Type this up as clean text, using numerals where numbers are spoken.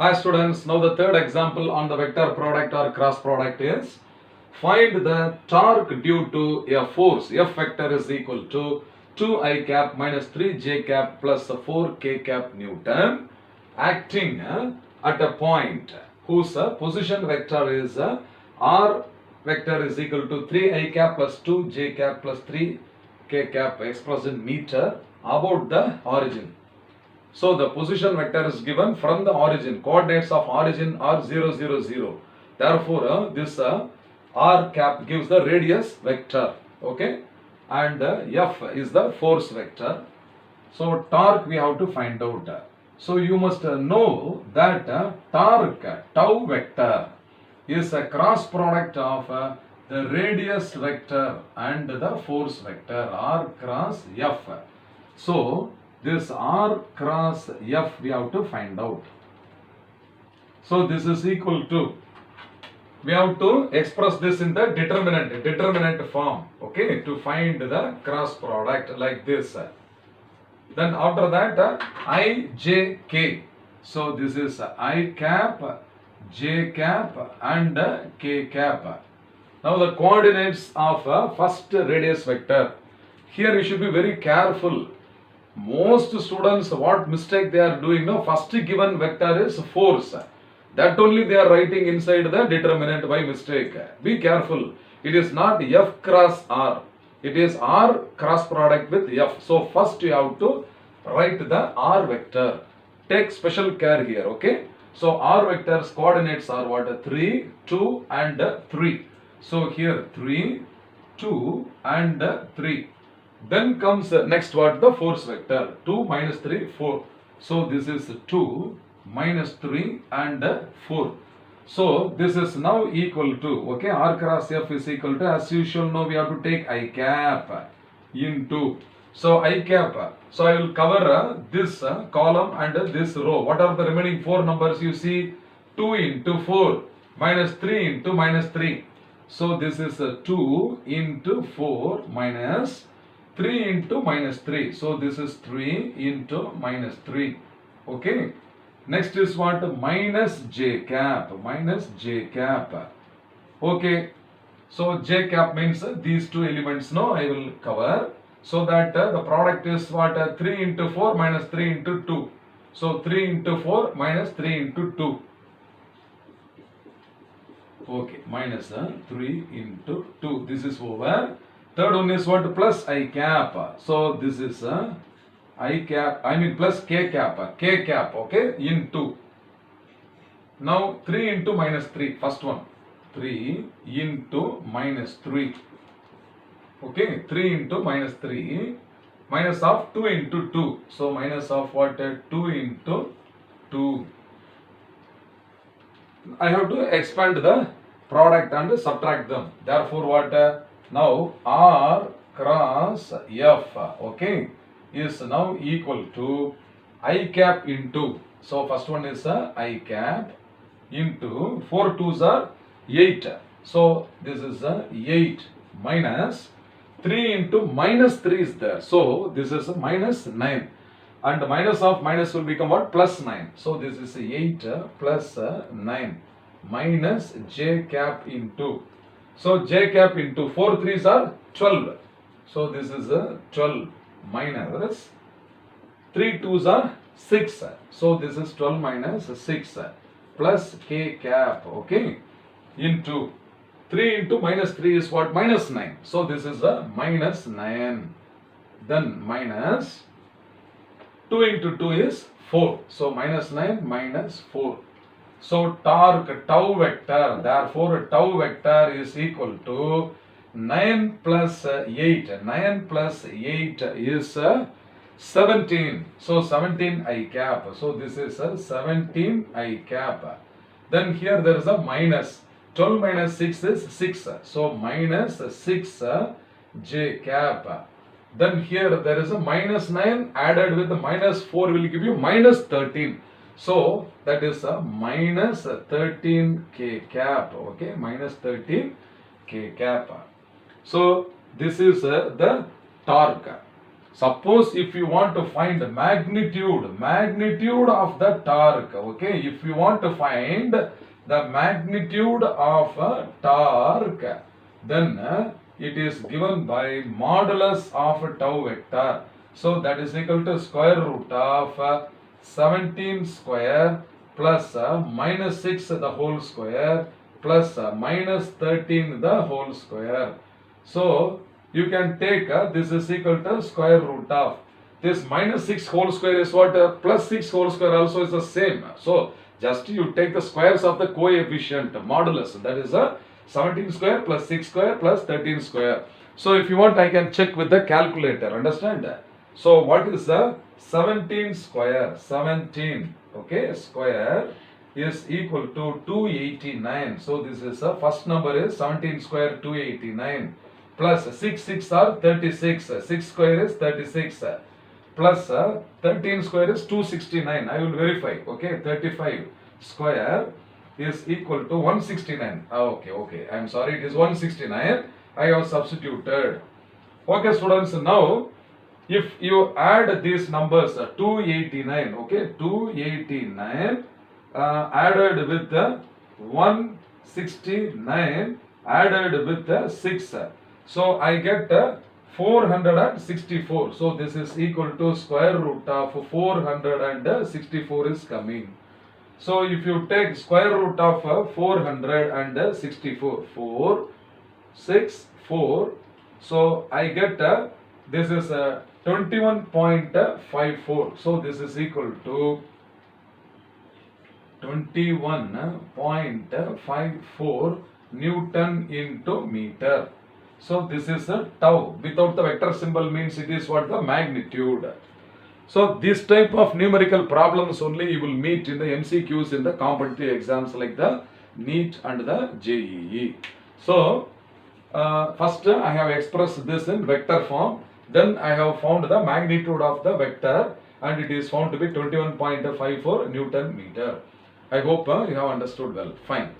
Hi students, now the third example on the vector product or cross product is find the torque due to a force. F vector is equal to 2i cap minus 3j cap plus 4k cap Newton acting at a point whose position vector is r vector is equal to 3i cap plus 2j cap plus 3k cap expressed in meter about the origin. So the position vector is given from the origin. Coordinates of origin are 0, 0, 0. Therefore, this r cap gives the radius vector. Okay, and F is the force vector. So torque we have to find out. So you must know that torque tau vector is a cross product of the radius vector and the force vector r cross F. So this r cross F we have to find out. So this is equal to, we have to express this in the determinant form, okay, to find the cross product like this. Then after that I, j, k. So this is I cap, j cap and k cap. Now the coordinates of first radius vector. Here you should be very careful. Most students, what mistake they are doing now, first given vector is force. That only they are writing inside the determinant by mistake. Be careful. It is not F cross R. It is R cross product with F. So first you have to write the R vector. Take special care here, okay? So R vector's coordinates are what? 3, 2 and 3. So here 3, 2 and 3. Then comes next what? The force vector. 2 minus 3, 4. So this is 2 minus 3 and 4. So this is now equal to, okay, r cross F is equal to, as usual now we have to take I cap into. So I cap. So I will cover this column and this row. What are the remaining 4 numbers you see? 2 into 4 minus 3 into minus 3. So this is 2 into 4 minus 3 into minus 3. So this is 3 into minus 3. Okay. Next is what? Minus j cap. Minus j cap. Okay. So j cap means these two elements now I will cover. So that the product is what? 3 into 4 minus 3 into 2. So 3 into 4 minus 3 into 2. Okay. Minus 3 into 2. This is over. Third one is what? Plus I cap. So this is I cap, I mean plus k cap. K cap, okay, into. Now 3 into minus 3. First one. 3 into minus 3. Okay, 3 into minus 3. Minus of 2 into 2. So minus of what? 2 into 2. I have to expand the product and subtract them. Therefore what? Now R cross F, okay, is now equal to I cap into. So first one is I cap into 4 2s are 8. So this is 8 minus 3 into minus 3 is there. So this is minus 9. And minus of minus will become what? Plus 9. So this is 8 plus 9 minus j cap into. So j cap into 4 3s are 12. So this is 12 minus 3 2s are 6. So this is 12 minus 6 plus k cap, okay, into 3 into minus 3 is what? Minus 9. So this is minus 9. Then minus 2 into 2 is 4. So minus 9 minus 4. So torque tau vector, therefore tau vector is equal to 9 plus 8. 9 plus 8 is 17. So 17 I cap. So this is 17 I cap. Then here there is a minus. 12 minus 6 is 6. So minus 6 j cap. Then here there is a minus 9 added with the minus 4 will give you minus 13. So that is a minus 13 k cap. Okay, minus 13 k cap. So this is the torque. Suppose if you want to find magnitude of the torque, okay, if you want to find the magnitude of a torque, then it is given by modulus of tau vector. So that is equal to square root of 17 square plus minus 6 the whole square plus minus 13 the whole square. So you can take this is equal to square root of this minus 6 whole square is what? Plus 6 whole square also is the same. So just you take the squares of the coefficient modulus, that is 17 square plus 6 square plus 13 square. So if you want, I can check with the calculator, understand? So what is the 17 square? 17, okay, square is equal to 289. So this is the first number is 17 square 289 plus 6 are 36. 6 square is 36 plus 13 square is 269. I will verify. Okay, 35 square is equal to 169. Okay. I am sorry, it is 169. I have substituted. Okay, students. Now, if you add these numbers, 289. Okay, 289 added with 169 added with 6. So I get 464. So this is equal to square root of 464 is coming. So if you take square root of 464, 4, 6, 4. So I get this is 21.54. So this is equal to 21.54 Newton into meter. So this is a tau. Without the vector symbol means it is what? The magnitude. So this type of numerical problems only you will meet in the MCQs in the competitive exams like the NEET and the JEE. So first I have expressed this in vector form. Then I have found the magnitude of the vector and it is found to be 21.54 Newton meter. I hope you have understood well. Fine.